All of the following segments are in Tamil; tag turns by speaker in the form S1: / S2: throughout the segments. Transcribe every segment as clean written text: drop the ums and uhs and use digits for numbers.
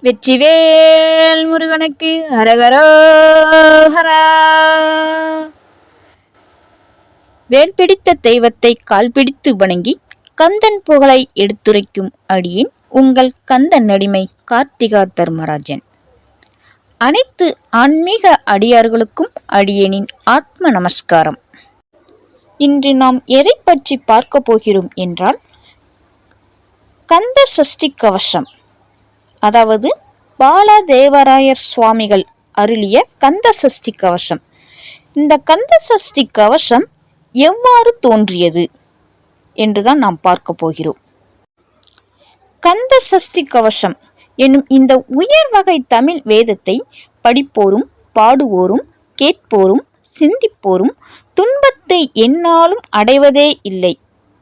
S1: வெற்றிவேல் முருகனுக்கு ஹரஹரோஹரா. வேல் பிடித்த தெய்வத்தை கால் பிடித்து வணங்கி கந்தன் புகழை எடுத்துரைக்கும் அடியேன் உங்கள் கந்தன் அடிமை கார்த்திகா தர்மராஜன். அனைத்து ஆன்மீக அடியார்களுக்கும் அடியேனின் ஆத்ம நமஸ்காரம். இன்று நாம் எதை பற்றி பார்க்க போகிறோம் என்றால், கந்த சஷ்டி கவசம், அதாவது பாலதேவராயர் சுவாமிகள் அருளிய கந்த சஷ்டி கவசம். இந்த கந்த சஷ்டி கவசம் எவ்வாறு தோன்றியது என்றுதான் நாம் பார்க்க போகிறோம். கந்த சஷ்டி கவசம் என்னும் இந்த உயர் வகை தமிழ் வேதத்தை படிப்போரும் பாடுவோரும் கேட்போரும் சிந்திப்போரும் துன்பத்தை எந்நாளும் அடைவதே இல்லை.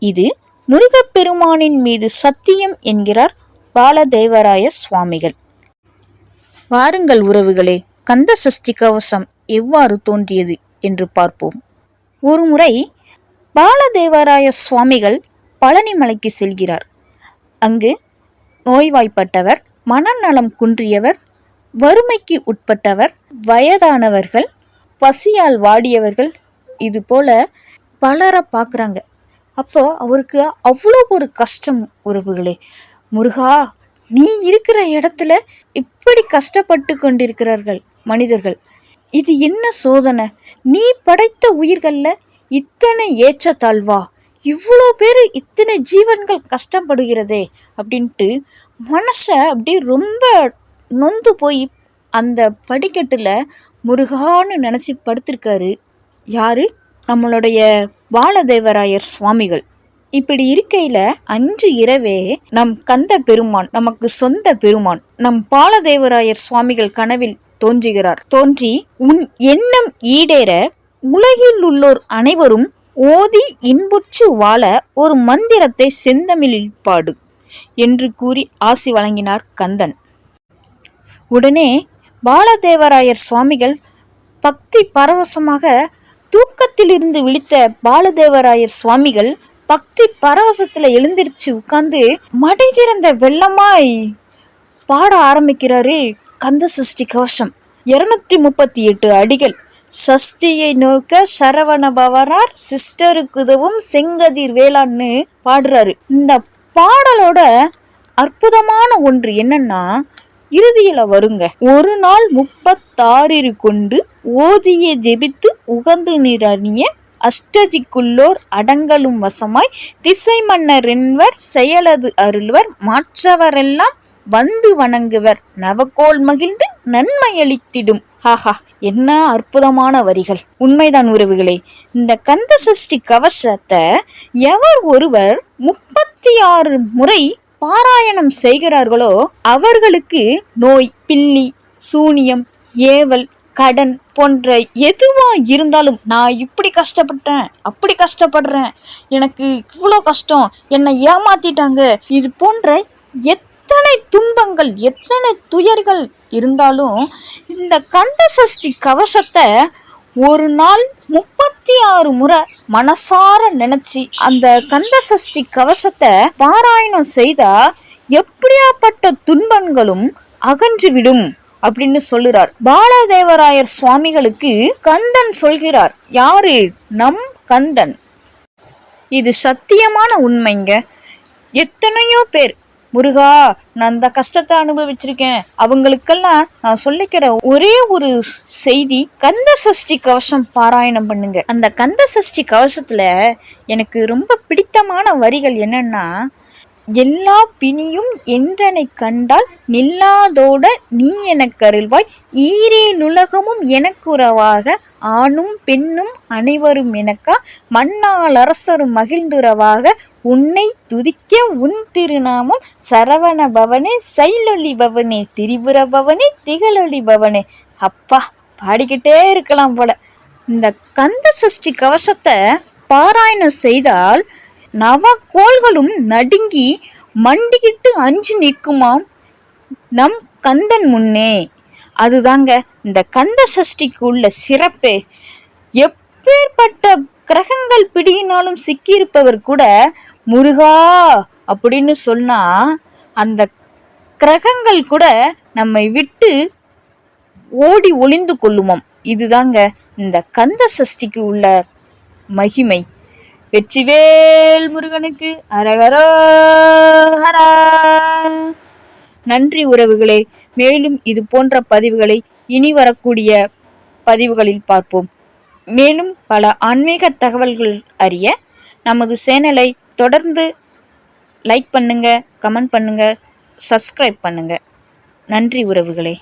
S1: இது முருகப்பெருமானின் மீது சத்தியம் என்கிறார் பாலதேவராய சுவாமிகள். வாருங்கள் உறவுகளே, கந்த சஷ்டி கவசம் எவ்வாறு தோன்றியது என்று பார்ப்போம். ஒருமுறை பாலதேவராய சுவாமிகள் பழனிமலைக்கு செல்கிறார். அங்கு நோய்வாய்ப்பட்டவர், மனநலம் குன்றியவர், வறுமைக்கு உட்பட்டவர், வயதானவர்கள், பசியால் வாடியவர்கள், இது போல பலரை பார்க்குறாங்க. அப்போ அவருக்கு அவ்வளோ ஒரு கஷ்டம். உறவுகளே, முருகா, நீ இருக்கிற இடத்துல இப்படி கஷ்டப்பட்டு கொண்டிருக்கிறார்கள் மனிதர்கள், இது என்ன சோதனை? நீ படைத்த உயிர்களில் இத்தனை ஏற்றத்தாழ்வா, இவ்வளோ பேர், இத்தனை ஜீவன்கள் கஷ்டப்படுகிறதே அப்படின்ட்டு மனசை அப்படி ரொம்ப நொந்து போய் அந்த படிக்கட்டில் முருகான்னு நினச்சி படுத்திருக்காரு. யாரு? நம்மளுடைய பாலதேவராயர் சுவாமிகள். இப்படி இருக்கையில் அன்று இரவே நம் கந்த பெருமான், நமக்கு சொந்த பெருமான், நம் பாலதேவராயர் சுவாமிகள் கனவில் தோன்றுகிறார். தோன்றி, உன் எண்ணம் ஈடேற உலகில் உள்ளோர் அனைவரும் ஓதி இன்புற்று வாழ ஒரு மந்திரத்தை செந்தமிழில் பாடு என்று கூறி ஆசி வழங்கினார் கந்தன். உடனே பாலதேவராயர் சுவாமிகள் பக்தி பரவசமாக, தூக்கத்திலிருந்து விழித்த பாலதேவராயர் சுவாமிகள் பக்தி பரவசத்துல எழுந்திருச்சு உட்கார்ந்து மடை திறந்த வெள்ளமாய் பாட ஆரம்பிக்கிறாரு கந்த சஷ்டி கவசம். 238 அடிகள். சஷ்டியை நோக்க சரவண பவனார் சிஸ்டருக்குதவும் செங்கதிர் வேளான்னு பாடுறாரு. இந்த பாடலோட அற்புதமான ஒன்று என்னன்னா, இறுதியில வருங்க, ஒரு நாள் 36 கொண்டு ஓதிய ஜெபித்து உகந்து நிறனிய அஷ்டதிக்குள்ளோர் அடங்கலும் வசமாய் திசை மன்னர் என்பர் செயலது அருள்வர் மாற்றவரெல்லாம் வந்து வணங்குவர் நவகோள் மகிழ்ந்து நன்மையளித்திடும். ஹாஹா, என்ன அற்புதமான வரிகள்! உண்மைதான் உறவுகளே. இந்த கந்த சஷ்டி கவசத்தை எவர் ஒருவர் 36 முறை பாராயணம் செய்கிறார்களோ அவர்களுக்கு நோய், பில்லி, சூனியம், ஏவல், கடன் போன்ற எதுவா இருந்தாலும், நான் இப்படி கஷ்டப்பட்டேன், அப்படி கஷ்டப்படுறேன், எனக்கு இவ்வளோ கஷ்டம், என்னை ஏமாத்திட்டாங்க, இது போன்ற எத்தனை துன்பங்கள், எத்தனை துயர்கள் இருந்தாலும் இந்த கந்த சஷ்டி கவசத்தை ஒரு நாள் 36 முறை மனசார நினைச்சு அந்த கந்த சஷ்டி கவசத்தை பாராயணம் செய்தா எப்படியாப்பட்ட துன்பங்களும் அகன்றுவிடும் அப்படின்னு சொல்லுறார் பாலதேவராயர் சுவாமிகளுக்கு. கந்தன் சொல்கிறார். யாரு? நம் கந்தன். இது சத்தியமான உண்மைங்க. எத்தனையோ பேர், முருகா, நான் அந்த கஷ்டத்தை அனுபவிச்சிருக்கேன், அவங்களுக்கெல்லாம் நான் சொல்லிக்கிற ஒரே ஒரு செய்தி, கந்த சஷ்டி கவசம் பாராயணம் பண்ணுங்க. அந்த கந்த சஷ்டி கவசத்துல எனக்கு ரொம்ப பிடித்தமான வரிகள் என்னன்னா, எல்லா பிணியும் என்றனை கண்டால் நில்லாதோட நீ எனக்கு அருள்வாய், ஈரேலுலகமும் எனக்கு உறவாக ஆணும் பெண்ணும் அனைவரும் எனக்கா மண்ணால் அரசரும் மகிழ்ந்துறவாக உன்னை துதிக்க உன் திருநாமம் சரவண பவனே சைலொலி பவனே திரிபுர பவனே திகழொலி பவனே. அப்பா, பாடிக்கிட்டே இருக்கலாம் போல. இந்த கந்த சஷ்டி கவசத்தை பாராயணம் செய்தால் நவகோள்களும் நடுங்கி மண்டிக்கிட்டு அஞ்சு நிற்குமாம் நம் கந்தன் முன்னே. அதுதாங்க இந்த கந்த சஷ்டிக்கு உள்ள சிறப்பே. எப்பேற்பட்ட கிரகங்கள் பிடியினாலும் சிக்கியிருப்பவர் கூட முருகா அப்படின்னு சொன்னா அந்த கிரகங்கள் கூட நம்மை விட்டு ஓடி ஒளிந்து கொள்ளுமாம். இதுதாங்க இந்த கந்த சஷ்டிக்கு உள்ள மகிமை. வெற்றிவேல் முருகனுக்கு அரகரோஹரா. நன்றி உறவுகளே. மேலும் இது போன்ற பதிவுகளை இனி வரக்கூடிய பதிவுகளில் பார்ப்போம். மேலும் பல ஆன்மீக தகவல்கள் அறிய நமது சேனலை தொடர்ந்து லைக் பண்ணுங்க, கமெண்ட் பண்ணுங்க, சப்ஸ்கிரைப் பண்ணுங்க. நன்றி உறவுகளே.